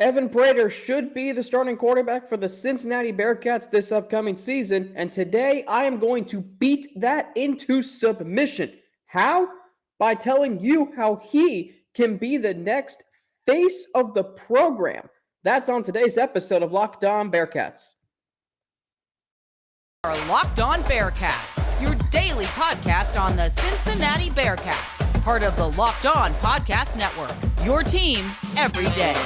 Evan Prater should be the starting quarterback for the Cincinnati Bearcats this upcoming season, and today I am going to beat that into submission. How? By telling you how he can be the next face of the program. That's on today's episode of Locked On Bearcats. Our Locked On Bearcats, your daily podcast on the Cincinnati Bearcats, part of the Locked On Podcast Network, your team every day.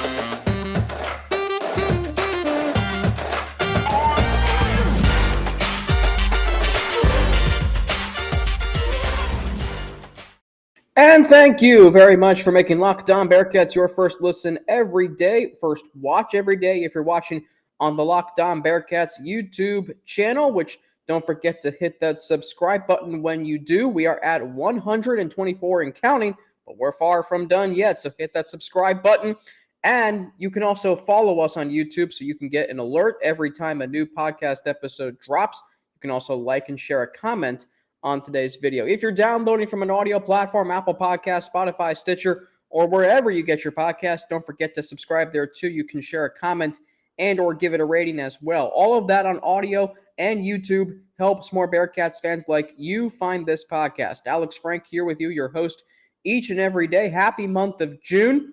And thank you very much for making Locked On Bearcats your first listen every day, first watch every day if you're watching on the Locked On Bearcats YouTube channel, which don't forget to hit that subscribe button when you do. We are at 124 and counting, but we're far from done yet, so hit that subscribe button. And you can also follow us on YouTube so you can get an alert every time a new podcast episode drops. You can also like and share a comment on today's video. If you're downloading from an audio platform, Apple Podcasts, Spotify, Stitcher, or wherever you get your podcast, don't forget to subscribe there too. You can share a comment and or give it a rating as well. All of that on audio and YouTube helps more Bearcats fans like you find this podcast. Alex Frank here with you, your host each and every day. Happy month of June.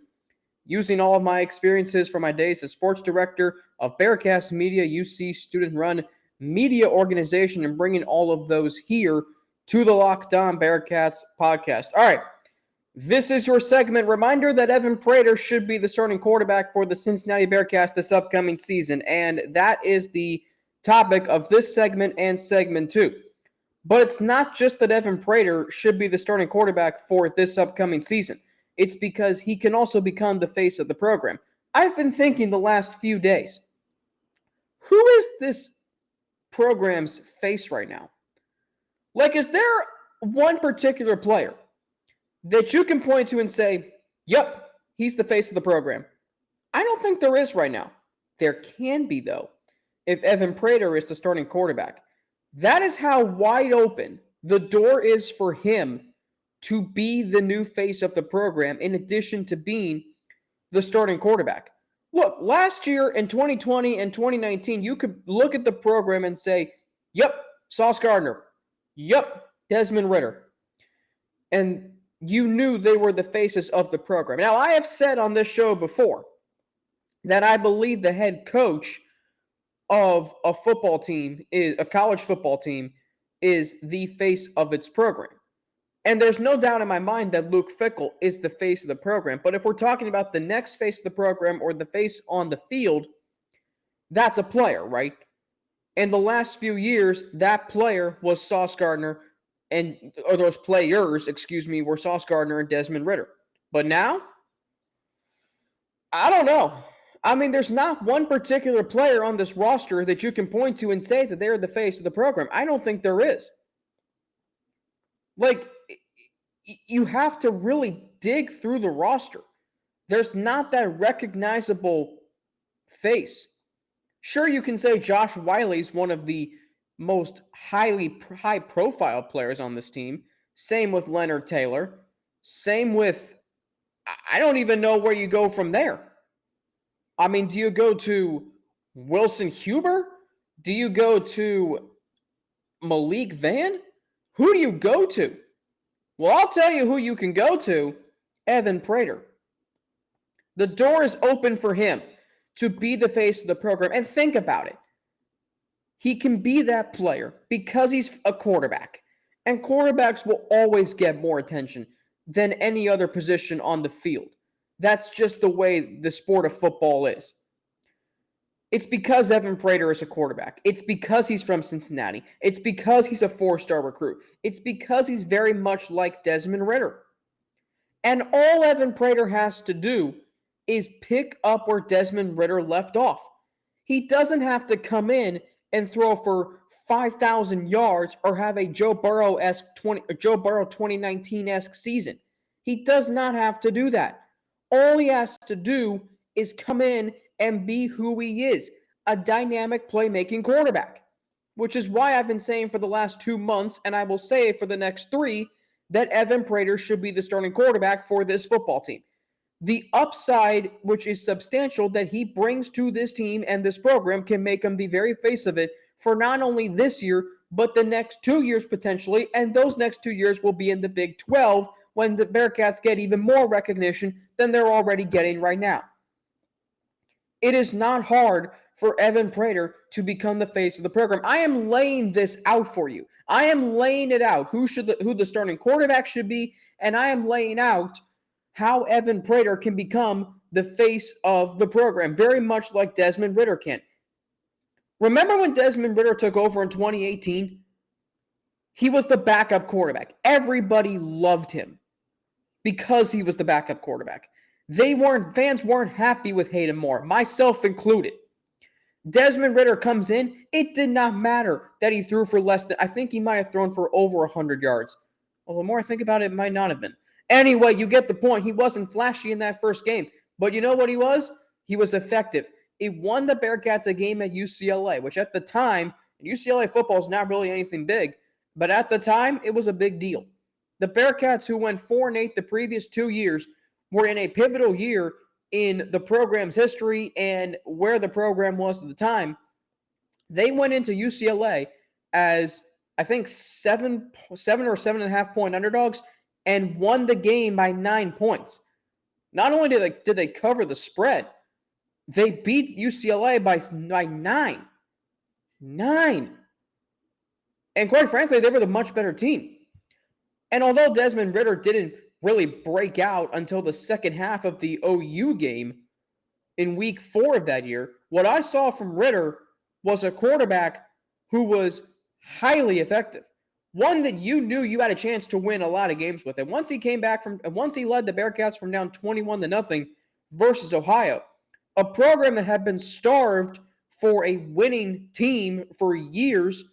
Using all of my experiences from my days as sports director of Bearcast Media, UC student-run media organization, and bringing all of those here to the Locked On Bearcats podcast. All right, this is your segment. Reminder that Evan Prater should be the starting quarterback for the Cincinnati Bearcats this upcoming season, and that is the topic of this segment and segment 2. But it's not just that Evan Prater should be the starting quarterback for this upcoming season. It's because he can also become the face of the program. I've been thinking the last few days, who is this program's face right now? Like, is there one particular player that you can point to and say, yep, he's the face of the program? I don't think there is right now. There can be, though, if Evan Prater is the starting quarterback. That is how wide open the door is for him to be the new face of the program, in addition to being the starting quarterback. Look, last year in 2020 and 2019, you could look at the program and say, yep, Sauce Gardner. Yep, Desmond Ridder. And you knew they were the faces of the program. Now, I have said on this show before that I believe the head coach of a football team, a college football team, is the face of its program. And there's no doubt in my mind that Luke Fickell is the face of the program. But if we're talking about the next face of the program or the face on the field, that's a player, right? In the last few years, that player was Sauce Gardner, or those players, were Sauce Gardner and Desmond Ridder. But now, I don't know. I mean, there's not one particular player on this roster that you can point to and say that they're the face of the program. I don't think there is. Like, you have to really dig through the roster. There's not that recognizable face. Sure, you can say Josh Wiley's one of the most high-profile players on this team. Same with Leonard Taylor. Same with, I don't even know where you go from there. I mean, do you go to Wilson Huber? Do you go to Malik Vann? Who do you go to? Well, I'll tell you who you can go to, Evan Prater. The door is open for him to be the face of the program. And think about it. He can be that player because he's a quarterback. And quarterbacks will always get more attention than any other position on the field. That's just the way the sport of football is. It's because Evan Prater is a quarterback. It's because he's from Cincinnati. It's because he's a 4-star recruit. It's because he's very much like Desmond Ridder. And all Evan Prater has to do is pick up where Desmond Ridder left off. He doesn't have to come in and throw for 5,000 yards or have a Joe Burrow 2019-esque season. He does not have to do that. All he has to do is come in and be who he is, a dynamic playmaking quarterback, which is why I've been saying for the last 2 months, and I will say for the next 3, that Evan Prater should be the starting quarterback for this football team. the upside, which is substantial, that he brings to this team and this program can make him the very face of it for not only this year, but the next 2 years potentially. And those next 2 years will be in the Big 12 when the Bearcats get even more recognition than they're already getting right now. It is not hard for Evan Prater to become the face of the program. I am laying this out for you. I am laying it out who the starting quarterback should be, and I am laying out how Evan Prater can become the face of the program, very much like Desmond Ridder can. Remember when Desmond Ridder took over in 2018? He was the backup quarterback. Everybody loved him because he was the backup quarterback. Fans weren't happy with Hayden Moore, myself included. Desmond Ridder comes in. It did not matter that he threw for less than, I think he might have thrown for over 100 yards. Well, the more I think about it, it might not have been. Anyway, you get the point. He wasn't flashy in that first game. But you know what he was? He was effective. He won the Bearcats a game at UCLA, which at the time, UCLA football is not really anything big. But at the time, it was a big deal. The Bearcats, who went 4-8 the previous 2 years, were in a pivotal year in the program's history and where the program was at the time. They went into UCLA as, I think, 7 or 7.5 point underdogs and won the game by 9 points. Not only did they cover the spread, they beat UCLA by 9. 9. And quite frankly, they were the much better team. And although Desmond Ridder didn't really break out until the second half of the OU game in week 4 of that year, what I saw from Ridder was a quarterback who was highly effective. One that you knew you had a chance to win a lot of games with. And once he led the Bearcats from down 21-0 versus Ohio, a program that had been starved for a winning team for years,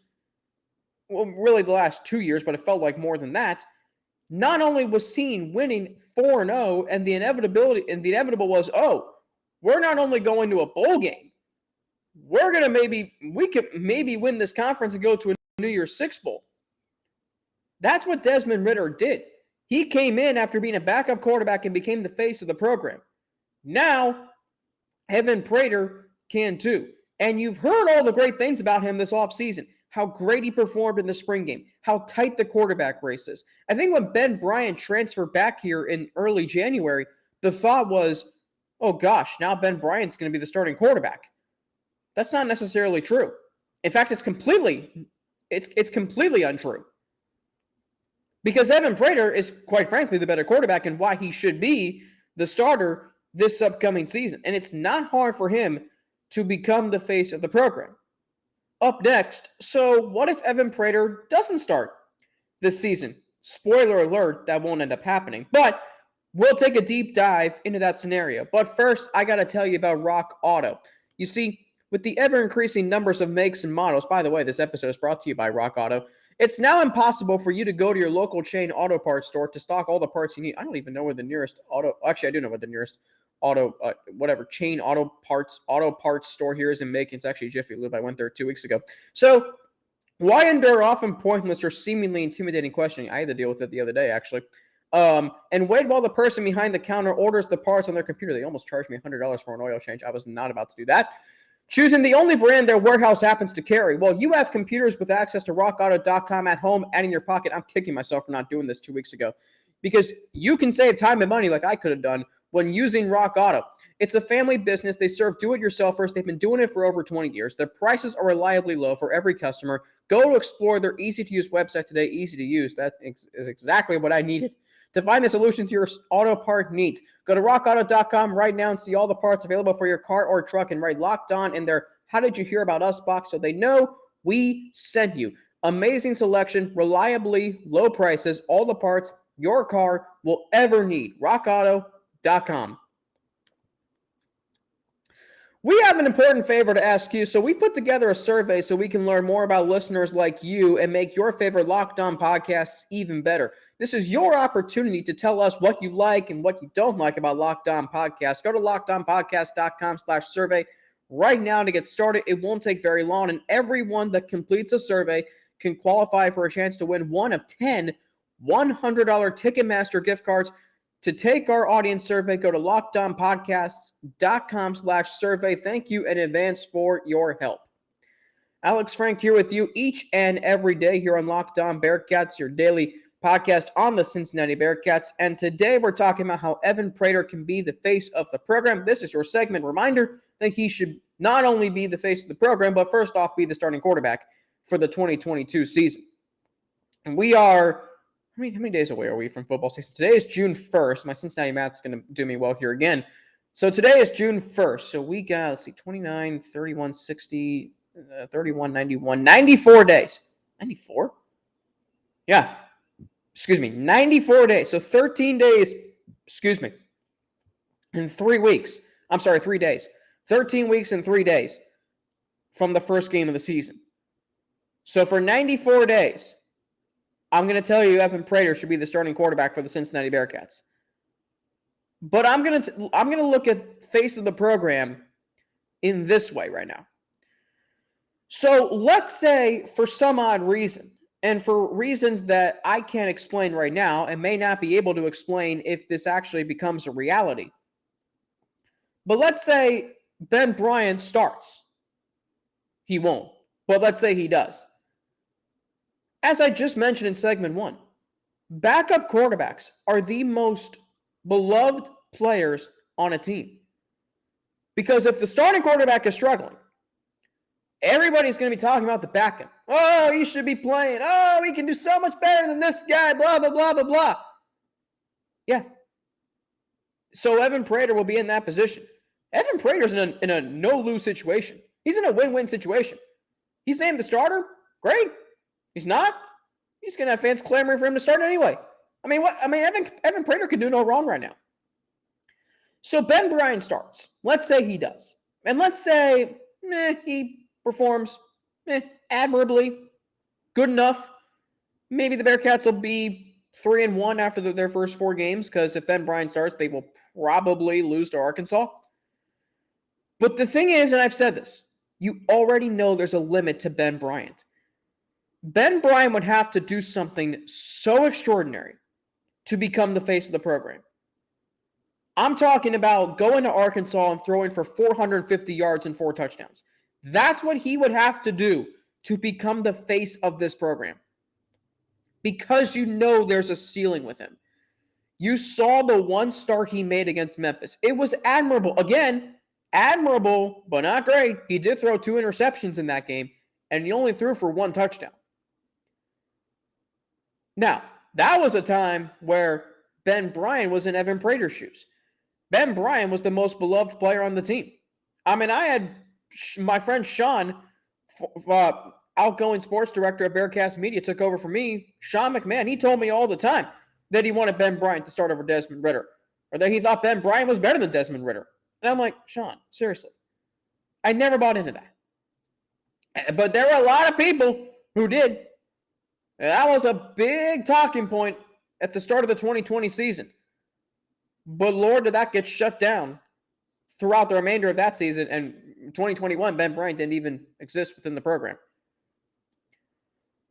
well, really the last 2 years, but it felt like more than that, not only was seen winning 4-0, and the inevitable was, we're not only going to a bowl game, we could maybe win this conference and go to a New Year's Six bowl. That's what Desmond Ridder did. He came in after being a backup quarterback and became the face of the program. Now, Evan Prater can too. And you've heard all the great things about him this offseason. How great he performed in the spring game. How tight the quarterback race is. I think when Ben Bryant transferred back here in early January, the thought was, oh gosh, now Ben Bryant's going to be the starting quarterback. That's not necessarily true. In fact, it's completely untrue. Because Evan Prater is, quite frankly, the better quarterback and why he should be the starter this upcoming season. And it's not hard for him to become the face of the program. Up next, so what if Evan Prater doesn't start this season? Spoiler alert, that won't end up happening. But we'll take a deep dive into that scenario. But first, I got to tell you about Rock Auto. You see, with the ever-increasing numbers of makes and models, by the way, this episode is brought to you by Rock Auto, it's now impossible for you to go to your local chain auto parts store to stock all the parts you need. I don't even know where the nearest actually, I do know where the nearest chain auto parts store here is in Macon. It's actually Jiffy Lube. I went there 2 weeks ago. So why endure often pointless or seemingly intimidating questioning? I had to deal with it the other day, actually. And wait while the person behind the counter orders the parts on their computer. They almost charged me $100 for an oil change. I was not about to do that. Choosing the only brand their warehouse happens to carry. Well, you have computers with access to rockauto.com at home and in your pocket. I'm kicking myself for not doing this 2 weeks ago because you can save time and money like I could have done when using Rock Auto. It's a family business. They serve do-it-yourselfers. They've been doing it for over 20 years. Their prices are reliably low for every customer. Go to explore their easy-to-use website today. Easy to use. That is exactly what I needed to find the solution to your auto part needs. Go to rockauto.com right now and see all the parts available for your car or truck and write Locked On in their How Did You Hear About Us box so they know we sent you. Amazing selection, reliably low prices, all the parts your car will ever need. rockauto.com. We have an important favor to ask you, so we put together a survey so we can learn more about listeners like you and make your favorite Locked On podcasts even better. This is your opportunity to tell us what you like and what you don't like about Locked On Podcasts. Go to lockedonpodcast.com/survey right now to get started. It won't take very long, and everyone that completes a survey can qualify for a chance to win one of 10 $100 Ticketmaster gift cards. To take our audience survey, go to lockedonpodcasts.com/survey. Thank you in advance for your help. Alex Frank here with you each and every day here on Locked On Bearcats, your daily podcast on the Cincinnati Bearcats. And today we're talking about how Evan Prater can be the face of the program. This is your segment reminder that he should not only be the face of the program, but first off, be the starting quarterback for the 2022 season. And we are, how many days away are we from football season? Today is June 1st. My Cincinnati math's going to do me well here again. So today is June 1st. So we got, 29, 31, 60, 31, 91, 94 days. 94? Yeah. 94 days. So 13 days, in 3 weeks. 3 days. 13 weeks and 3 days from the first game of the season. So for 94 days, I'm going to tell you Evan Prater should be the starting quarterback for the Cincinnati Bearcats. But I'm going to look at face of the program in this way right now. So let's say for some odd reason, and for reasons that I can't explain right now and may not be able to explain if this actually becomes a reality. But let's say Ben Bryant starts. He won't, but let's say he does. As I just mentioned in segment 1, backup quarterbacks are the most beloved players on a team. Because if the starting quarterback is struggling, everybody's going to be talking about the backup. Oh, he should be playing. Oh, he can do so much better than this guy, blah, blah, blah, blah, blah. Yeah. So Evan Prater will be in that position. Evan Prater's in a no-lose situation. He's in a win-win situation. He's named the starter. Great. He's not. He's going to have fans clamoring for him to start anyway. Evan Prater could do no wrong right now. So Ben Bryant starts. Let's say he does. And let's say he performs admirably, good enough. Maybe the Bearcats will be 3-1 after their first 4 games, because if Ben Bryant starts, they will probably lose to Arkansas. But the thing is, and I've said this, you already know there's a limit to Ben Bryant. Ben Bryant would have to do something so extraordinary to become the face of the program. I'm talking about going to Arkansas and throwing for 450 yards and 4 touchdowns. That's what he would have to do to become the face of this program. Because you know there's a ceiling with him. You saw the one start he made against Memphis. It was admirable. Again, admirable, but not great. He did throw 2 interceptions in that game, and he only threw for 1 touchdown. Now, that was a time where Ben Bryant was in Evan Prater's shoes. Ben Bryant was the most beloved player on the team. I had my friend Sean, outgoing sports director of Bearcast Media, took over for me. Sean McMahon, he told me all the time that he wanted Ben Bryant to start over Desmond Ridder, or that he thought Ben Bryant was better than Desmond Ridder. And I'm like, Sean, seriously. I never bought into that. But there were a lot of people who did. And that was a big talking point at the start of the 2020 season. But Lord, did that get shut down throughout the remainder of that season. And 2021, Ben Bryant didn't even exist within the program.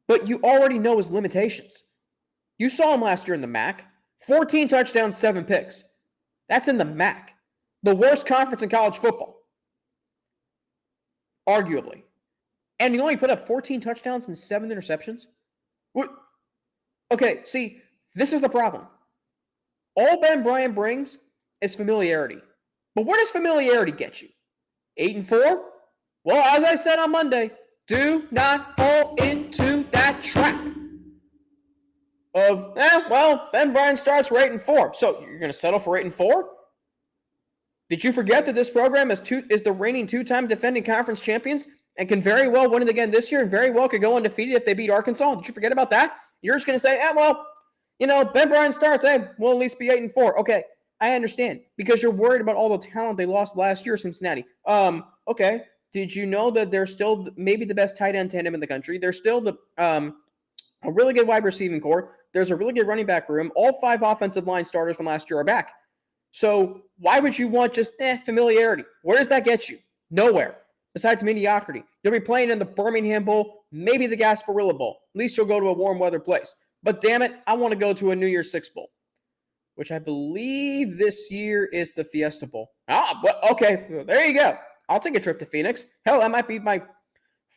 But you already know his limitations. You saw him last year in the MAC. 14 touchdowns, 7 picks. That's in the MAC. The worst conference in college football. Arguably. And he only put up 14 touchdowns and 7 interceptions? What? Okay, see, this is the problem. All Ben Bryant brings is familiarity. But where does familiarity get you? 8-4? Well, as I said on Monday, do not fall into that trap of, Ben Bryant starts for 8-4. So you're going to settle for 8-4? Did you forget that this program is the reigning 2-time defending conference champions and can very well win it again this year and very well could go undefeated if they beat Arkansas? Did you forget about that? You're just going to say, Ben Bryant starts, we'll at least be 8-4. Okay, I understand, because you're worried about all the talent they lost last year, Cincinnati. Okay, did you know that they're still maybe the best tight end tandem in the country? They're still a really good wide receiving core. There's a really good running back room. All 5 offensive line starters from last year are back. So why would you want just familiarity? Where does that get you? Nowhere. Besides mediocrity. You'll be playing in the Birmingham Bowl, maybe the Gasparilla Bowl. At least you'll go to a warm weather place. But damn it, I want to go to a New Year's Six Bowl. which I believe this year is the Fiesta Bowl. Well, okay, there you go. I'll take a trip to Phoenix. Hell, that might be my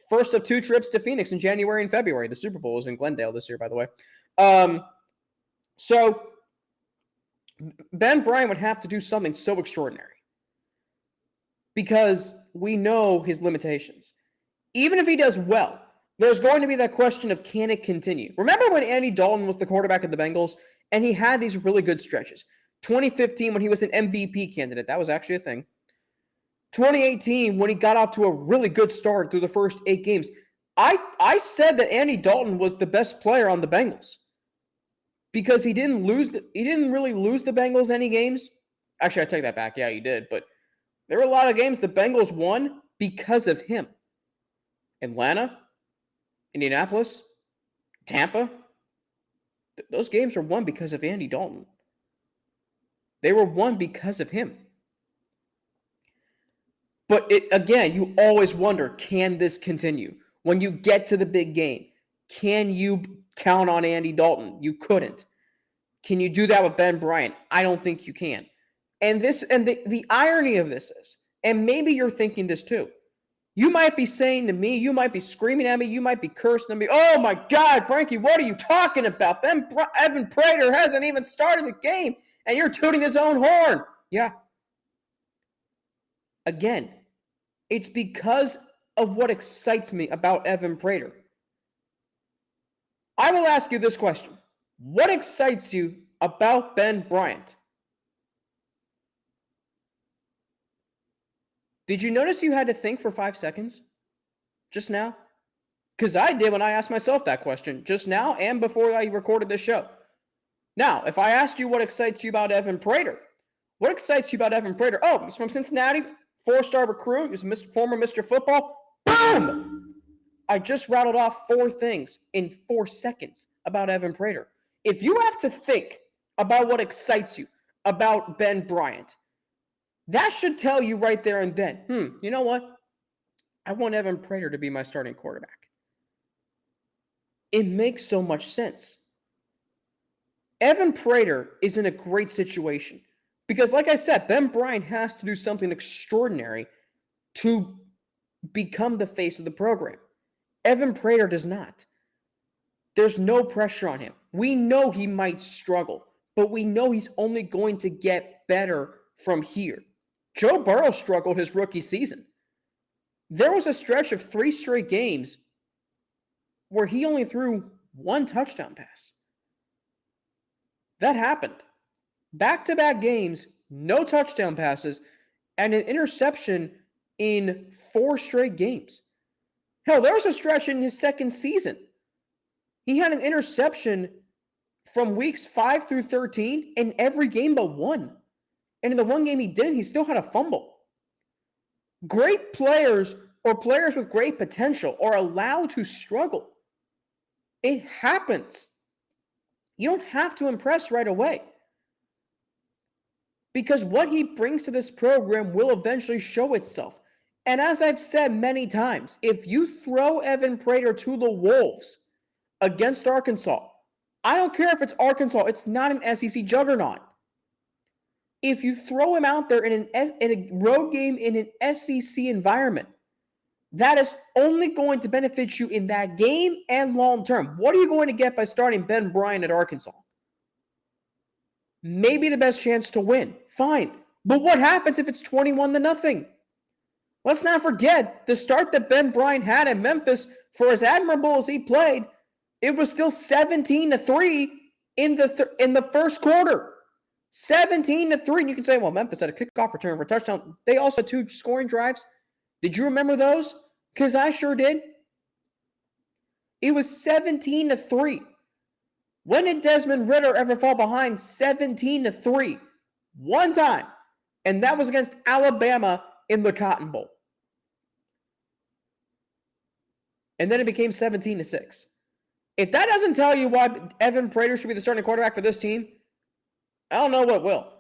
first of 2 trips to Phoenix in January and February. The Super Bowl is in Glendale this year, by the way. So Ben Bryant would have to do something so extraordinary because we know his limitations. Even if he does well, there's going to be that question of can it continue? Remember when Andy Dalton was the quarterback of the Bengals and he had these really good stretches? 2015 when he was an MVP candidate, that was actually a thing. 2018 when he got off to a really good start through the first 8 games. I said that Andy Dalton was the best player on the Bengals because he didn't really lose the Bengals any games. Actually, I take that back. Yeah, he did, but there were a lot of games the Bengals won because of him. Atlanta, Indianapolis, Tampa, those games were won because of Andy Dalton. They were won because of him. But again, you always wonder, can this continue? When you get to the big game, can you count on Andy Dalton? You couldn't. Can you do that with Ben Bryant? I don't think you can. And the irony of this is, and maybe you're thinking this too, you might be saying to me, you might be screaming at me, you might be cursing at me, oh my God, Frankie, what are you talking about? Evan Prater hasn't even started the game, and you're tooting his own horn. Yeah. Again, it's because of what excites me about Evan Prater. I will ask you this question. What excites you about Ben Bryant? Did you notice you had to think for 5 seconds just now? Because I did when I asked myself that question just now and before I recorded this show. Now, if I asked you what excites you about Evan Prater, what excites you about Evan Prater? Oh, he's from Cincinnati, 4-star recruit, he's a former Mr. Football. Boom! I just rattled off 4 things in 4 seconds about Evan Prater. If you have to think about what excites you about Ben Bryant, that should tell you right there and then, you know what? I want Evan Prater to be my starting quarterback. It makes so much sense. Evan Prater is in a great situation because, like I said, Ben Bryant has to do something extraordinary to become the face of the program. Evan Prater does not. There's no pressure on him. We know he might struggle, but we know he's only going to get better from here. Joe Burrow struggled his rookie season. There was a stretch of 3 straight games where he only threw 1 touchdown pass. That happened. Back-to-back games, no touchdown passes, and an interception in 4 straight games. Hell, there was a stretch in his second season. He had an interception from weeks 5 through 13 in every game but 1. And in the 1 game he didn't, he still had a fumble. Great players or players with great potential are allowed to struggle. It happens. You don't have to impress right away. Because what he brings to this program will eventually show itself. And as I've said many times, if you throw Evan Prater to the Wolves against Arkansas, I don't care if it's Arkansas, it's not an SEC juggernaut. If you throw him out there in a road game in an SEC environment, that is only going to benefit you in that game and long term. What are you going to get by starting Ben Bryant at Arkansas? Maybe the best chance to win. Fine. But what happens if it's 21-0? Let's not forget the start that Ben Bryant had at Memphis. For as admirable as he played, it was still 17-3 in the first quarter. 17-3. And you can say, well, Memphis had a kickoff return for a touchdown. They also had 2 scoring drives. Did you remember those? Because I sure did. It was 17-3. When did Desmond Ridder ever fall behind 17-3? 1 time. And that was against Alabama in the Cotton Bowl. And then it became 17-6. If that doesn't tell you why Evan Prater should be the starting quarterback for this team, I don't know what will.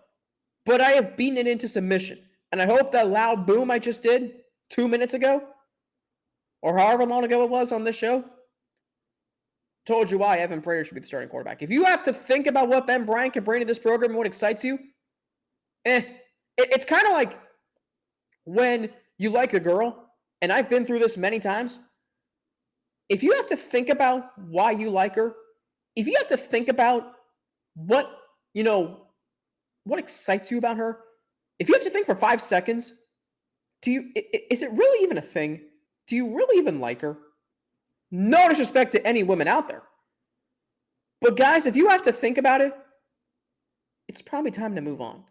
But I have beaten it into submission. And I hope that loud boom I just did 2 minutes ago, or however long ago it was on this show, told you why Evan Prater should be the starting quarterback. If you have to think about what Ben Bryant can bring to this program and what excites you, it's kind of like when you like a girl, and I've been through this many times. If you have to think about why you like her, if you have to think about what excites you about her, if you have to think for 5 seconds, is it really even a thing? Do you really even like her? No disrespect to any women out there. But guys, if you have to think about it, it's probably time to move on.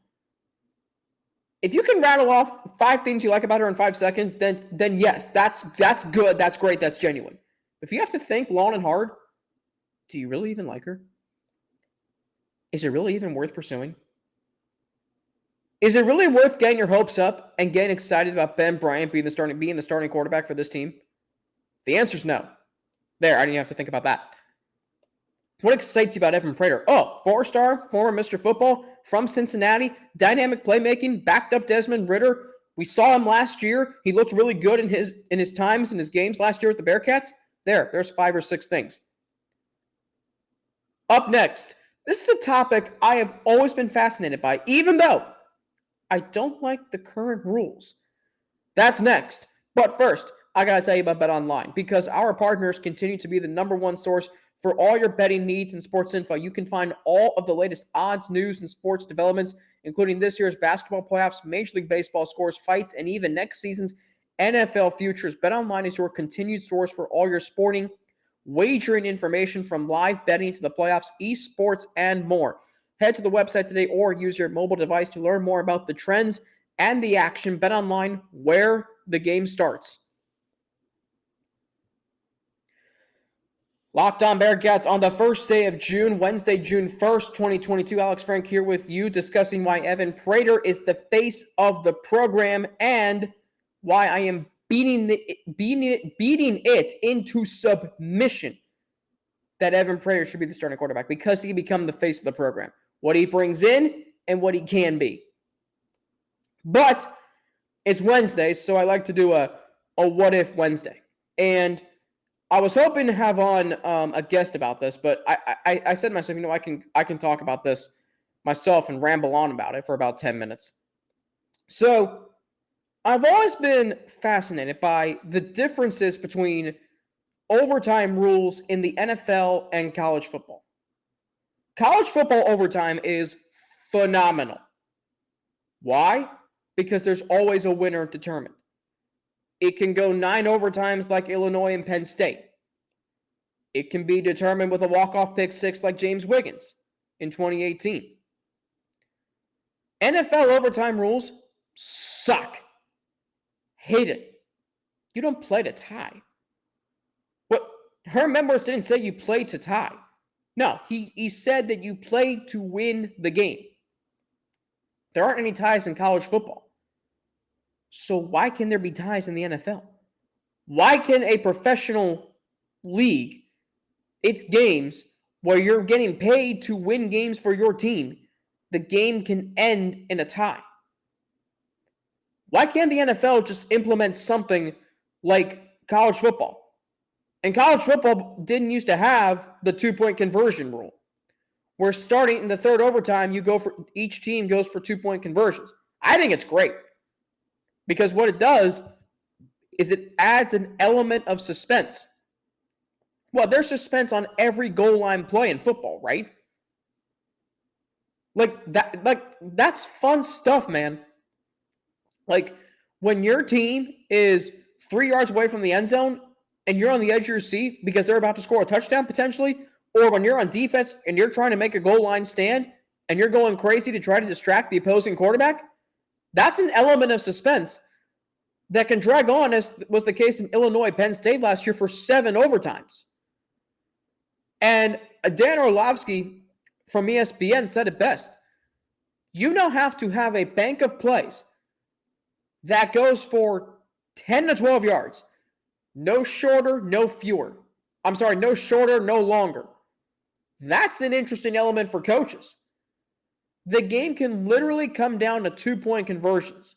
If you can rattle off 5 things you like about her in 5 seconds, then yes, that's good, that's great, that's genuine. If you have to think long and hard, do you really even like her? Is it really even worth pursuing? Is it really worth getting your hopes up and getting excited about Ben Bryant being the starting quarterback for this team? The answer is no. There, I didn't even have to think about that. What excites you about Evan Prater? Oh, 4-star, former Mr. Football from Cincinnati, dynamic playmaking, backed up Desmond Ridder. We saw him last year. He looked really good in his times in his games last year with the Bearcats. There's 5 or 6 things. Up next, this is a topic I have always been fascinated by, even though I don't like the current rules. That's next. But first, I got to tell you about BetOnline because our partners continue to be the #1 source for all your betting needs and sports info. You can find all of the latest odds, news, and sports developments, including this year's basketball playoffs, Major League Baseball scores, fights, and even next season's NFL futures. BetOnline is your continued source for all your sporting wagering information from live betting to the playoffs, esports, and more. Head to the website today or use your mobile device to learn more about the trends and the action. BetOnline, where the game starts. Locked On Bearcats on the first day of June, Wednesday, June 1st, 2022. Alex Frank here with you discussing why Evan Prater is the face of the program and why I am beating it into submission that Evan Prater should be the starting quarterback because he can become the face of the program. What he brings in and what he can be. But it's Wednesday, so I like to do a what if Wednesday. And I was hoping to have on a guest about this, but I said to myself, I can talk about this myself and ramble on about it for about 10 minutes. So I've always been fascinated by the differences between overtime rules in the NFL and college football. College football overtime is phenomenal. Why? Because there's always a winner determined. It can go 9 overtimes like Illinois and Penn State. It can be determined with a walk-off pick 6 like James Wiggins in 2018. NFL overtime rules suck. Hate it. You don't play to tie. Herm Edwards didn't say you play to tie. No, he said that you play to win the game. There aren't any ties in college football. So why can there be ties in the NFL? Why can a professional league, its games, where you're getting paid to win games for your team, the game can end in a tie? Why can't the NFL just implement something like college football? And college football didn't used to have the 2-point conversion rule, where starting in the third overtime, each team goes for 2-point conversions. I think it's great because what it does is it adds an element of suspense. Well, there's suspense on every goal line play in football, right? That's fun stuff, man. Like when your team is 3 yards away from the end zone and you're on the edge of your seat because they're about to score a touchdown potentially, or when you're on defense and you're trying to make a goal line stand and you're going crazy to try to distract the opposing quarterback, that's an element of suspense that can drag on, as was the case in Illinois Penn State last year for 7 overtimes. And Dan Orlovsky from ESPN said it best. You now have to have a bank of plays that goes for 10 to 12 yards. No shorter, no fewer. No shorter, no longer. That's an interesting element for coaches. The game can literally come down to 2-point conversions.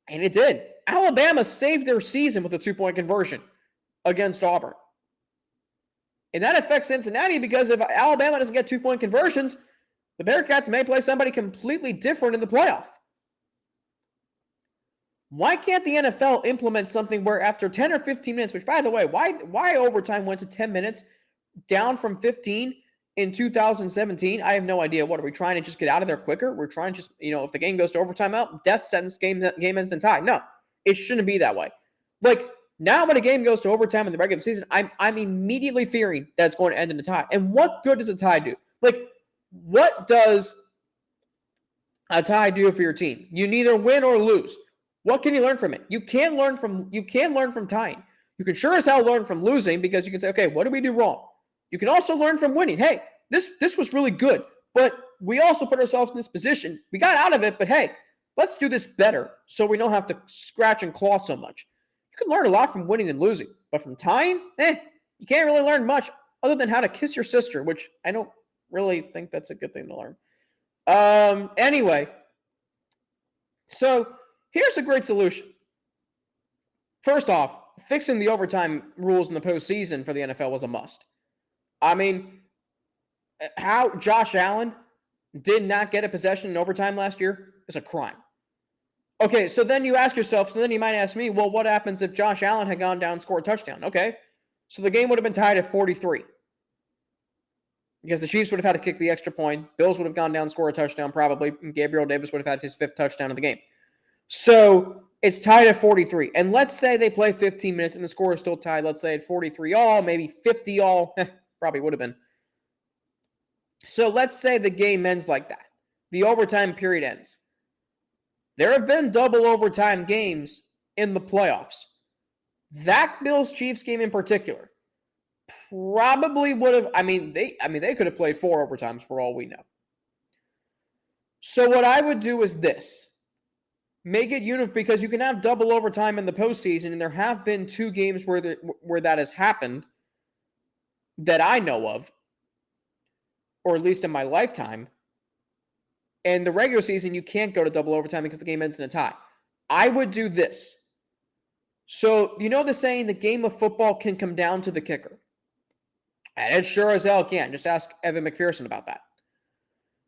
And it did. Alabama saved their season with a 2-point conversion against Auburn. And that affects Cincinnati because if Alabama doesn't get 2-point conversions, the Bearcats may play somebody completely different in the playoff. Why can't the NFL implement something where after 10 or 15 minutes, which by the way, why overtime went to 10 minutes down from 15 in 2017? I have no idea. What are we trying to just get out of there quicker? We're trying to just, if the game goes to overtime out, death sentence, game ends then tie. No, it shouldn't be that way. Like now when a game goes to overtime in the regular season, I'm immediately fearing that it's going to end in a tie. And what good does a tie do? Like what does a tie do for your team? You neither win or lose. What can you learn from it? You can learn from tying. You can sure as hell learn from losing because you can say, okay, what did we do wrong? You can also learn from winning. Hey, this was really good, but we also put ourselves in this position. We got out of it, but hey, let's do this better so we don't have to scratch and claw so much. You can learn a lot from winning and losing, but from tying, you can't really learn much other than how to kiss your sister, which I don't really think that's a good thing to learn. Anyway, so here's a great solution. First off, fixing the overtime rules in the postseason for the NFL was a must. I mean, how Josh Allen did not get a possession in overtime last year is a crime. Okay, so then you might ask me, well, what happens if Josh Allen had gone down and scored a touchdown? Okay, so the game would have been tied at 43. Because the Chiefs would have had to kick the extra point. Bills would have gone down and scored a touchdown probably. And Gabriel Davis would have had his 5th touchdown of the game. So it's tied at 43. And let's say they play 15 minutes and the score is still tied. Let's say at 43 all, maybe 50 all. Probably would have been. So let's say the game ends like that. The overtime period ends. There have been double overtime games in the playoffs. That Bills-Chiefs game in particular probably would have, they could have played 4 overtimes for all we know. So what I would do is this. Make it uniform because you can have double overtime in the postseason, and there have been 2 games where that has happened that I know of, or at least in my lifetime. And the regular season, you can't go to double overtime because the game ends in a tie. I would do this. So, you know the saying, the game of football can come down to the kicker. And it sure as hell can. Just ask Evan McPherson about that.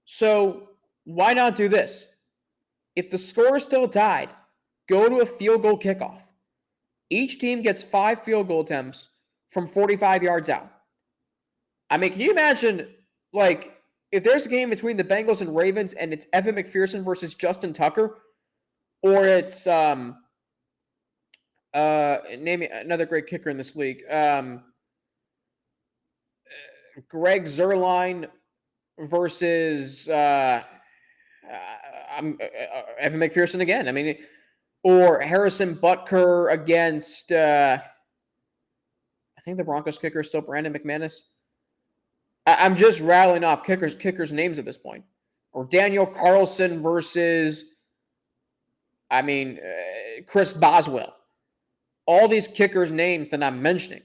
So, why not do this? If the score is still tied, go to a field goal kickoff. Each team gets 5 field goal attempts from 45 yards out. I mean, can you imagine, if there's a game between the Bengals and Ravens and it's Evan McPherson versus Justin Tucker, or it's, name another great kicker in this league, Greg Zuerlein versus Evan McPherson again. Or Harrison Butker against, I think the Broncos kicker is still Brandon McManus. I'm just rattling off kickers' names at this point. Or Daniel Carlson versus, Chris Boswell. All these kickers' names that I'm mentioning.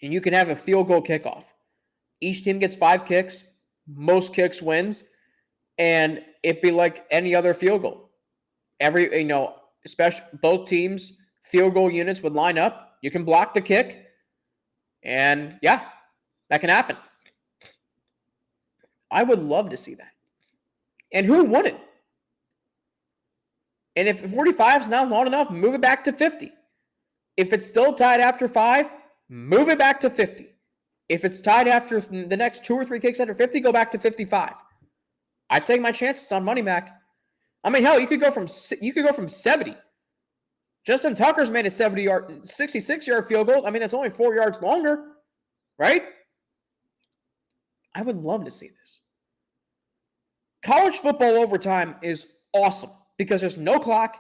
And you can have a field goal kickoff. Each team gets 5 kicks. Most kicks wins. And it'd be like any other field goal. Especially both teams, field goal units would line up. You can block the kick. And yeah, that can happen. I would love to see that. And who wouldn't? And if 45 is not long enough, move it back to 50. If it's still tied after 5, move it back to 50. If it's tied after the next 2 or 3 kicks after 50, go back to 55. I'd take my chances on money back. Hell, you could go from 70. Justin Tucker's made a 66-yard field goal. That's only 4 yards longer, right? I would love to see this. College football overtime is awesome because there's no clock.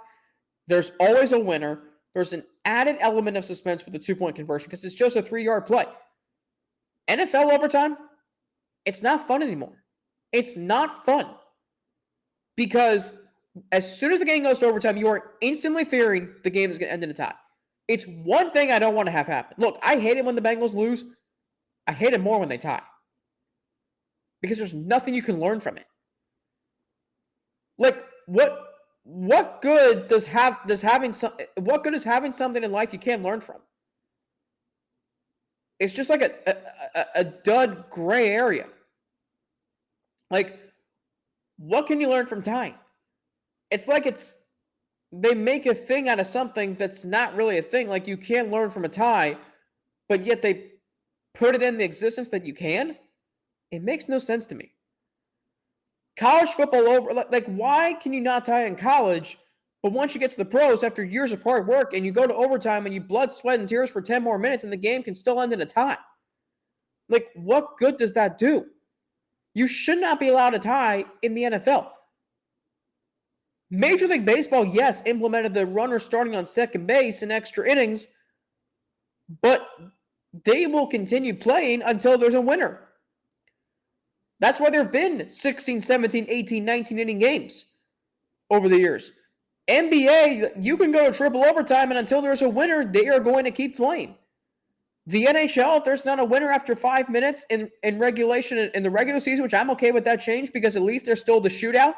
There's always a winner. There's an added element of suspense with the 2-point conversion because it's just a 3-yard play. NFL overtime, it's not fun anymore. It's not fun because as soon as the game goes to overtime, you are instantly fearing the game is going to end in a tie. It's one thing I don't want to have happen. Look, I hate it when the Bengals lose. I hate it more when they tie because there's nothing you can learn from it. What good is having something in life you can't learn from? It's just like a dud gray area. Like, what can you learn from tying? It's like they make a thing out of something that's not really a thing. Like, you can learn from a tie, but yet they put it in the existence that you can. It makes no sense to me. College football over, like, why can you not tie in college, but once you get to the pros after years of hard work and you go to overtime and you blood, sweat, and tears for 10 more minutes and the game can still end in a tie? Like, what good does that do? You should not be allowed to tie in the NFL. Major League Baseball, yes, implemented the runner starting on second base in extra innings, but they will continue playing until there's a winner. That's why there have been 16, 17, 18, 19 inning games over the years. NBA, you can go to triple overtime, and until there's a winner, they are going to keep playing. The NHL, if there's not a winner after 5 minutes in regulation in the regular season, which I'm okay with that change because at least there's still the shootout.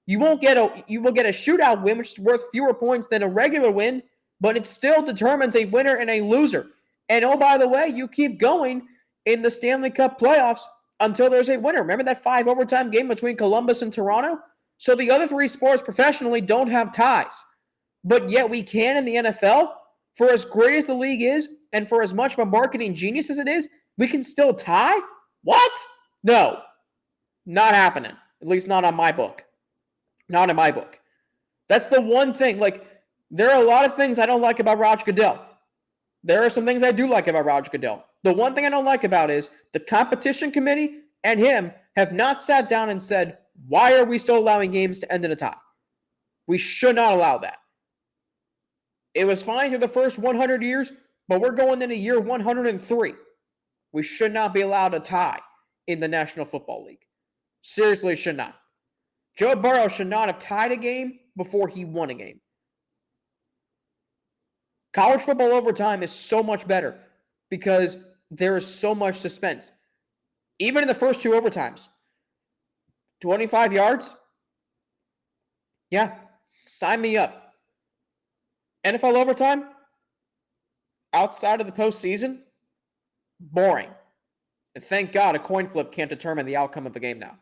You will get a shootout win, which is worth fewer points than a regular win, but it still determines a winner and a loser. And oh, by the way, you keep going in the Stanley Cup playoffs until there's a winner. Remember that 5 overtime game between Columbus and Toronto? So the other 3 sports professionally don't have ties. But yet we can in the NFL. For as great as the league is, and for as much of a marketing genius as it is, we can still tie? What? No. Not happening. At least not on my book. Not in my book. That's the one thing. Like, there are a lot of things I don't like about Roger Goodell. There are some things I do like about Roger Goodell. The one thing I don't like about is the competition committee and him have not sat down and said, why are we still allowing games to end in a tie? We should not allow that. It was fine through the first 100 years, but we're going into year 103. We should not be allowed a tie in the National Football League. Seriously, should not. Joe Burrow should not have tied a game before he won a game. College football overtime is so much better because there is so much suspense. Even in the first 2 overtimes, 25 yards? Yeah, sign me up. NFL overtime, outside of the postseason, boring. And thank God a coin flip can't determine the outcome of the game now.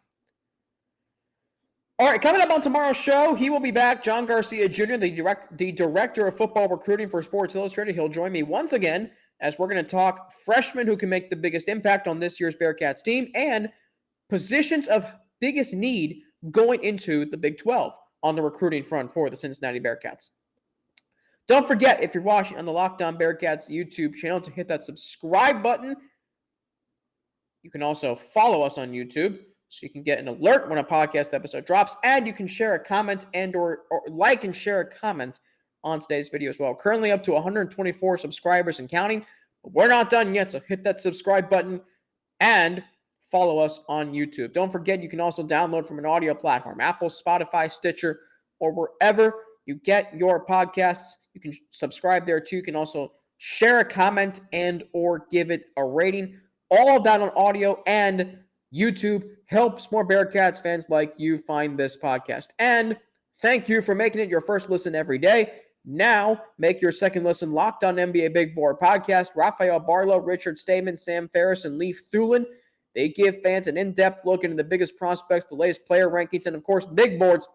All right, coming up on tomorrow's show, he will be back. John Garcia Jr., the director of football recruiting for Sports Illustrated. He'll join me once again as we're going to talk freshmen who can make the biggest impact on this year's Bearcats team and positions of biggest need going into the Big 12 on the recruiting front for the Cincinnati Bearcats. Don't forget, if you're watching on the Locked On Bearcats YouTube channel, to hit that subscribe button. You can also follow us on YouTube so you can get an alert when a podcast episode drops, and you can share a comment and or like and share a comment on today's video as well. Currently up to 124 subscribers and counting, but we're not done yet, so hit that subscribe button and follow us on YouTube. Don't forget, you can also download from an audio platform, Apple, Spotify, Stitcher, or wherever you get your podcasts. You can subscribe there too. You can also share a comment and or give it a rating. All of that on audio and YouTube helps more Bearcats fans like you find this podcast. And thank you for making it your first listen every day. Now, make your second listen Locked On NBA Big Board podcast. Rafael Barlow, Richard Stamen, Sam Ferris, and Leif Thulin. They give fans an in-depth look into the biggest prospects, the latest player rankings, and of course, big boards.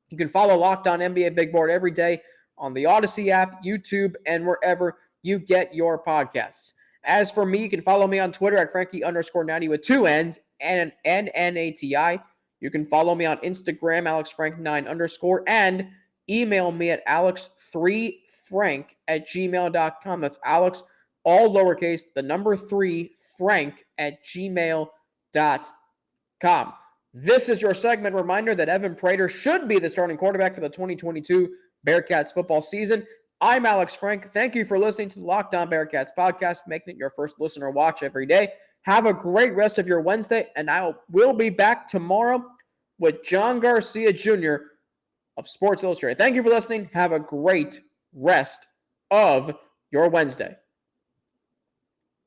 You can follow Locked On NBA Big Board every day on the Odyssey app, YouTube, and wherever you get your podcasts. As for me, you can follow me on Twitter at Frankie_90 with 2 N's and an N-A-T-I. You can follow me on Instagram, AlexFrank9_, and email me at alex3frank@gmail.com. That's Alex, all lowercase, the number 3, frank@gmail.com. This is your segment reminder that Evan Prater should be the starting quarterback for the 2022 Bearcats football season. I'm Alex Frank. Thank you for listening to the Locked On Bearcats podcast, making it your first listen or watch every day. Have a great rest of your Wednesday, and I will be back tomorrow with John Garcia Jr. of Sports Illustrated. Thank you for listening. Have a great rest of your Wednesday.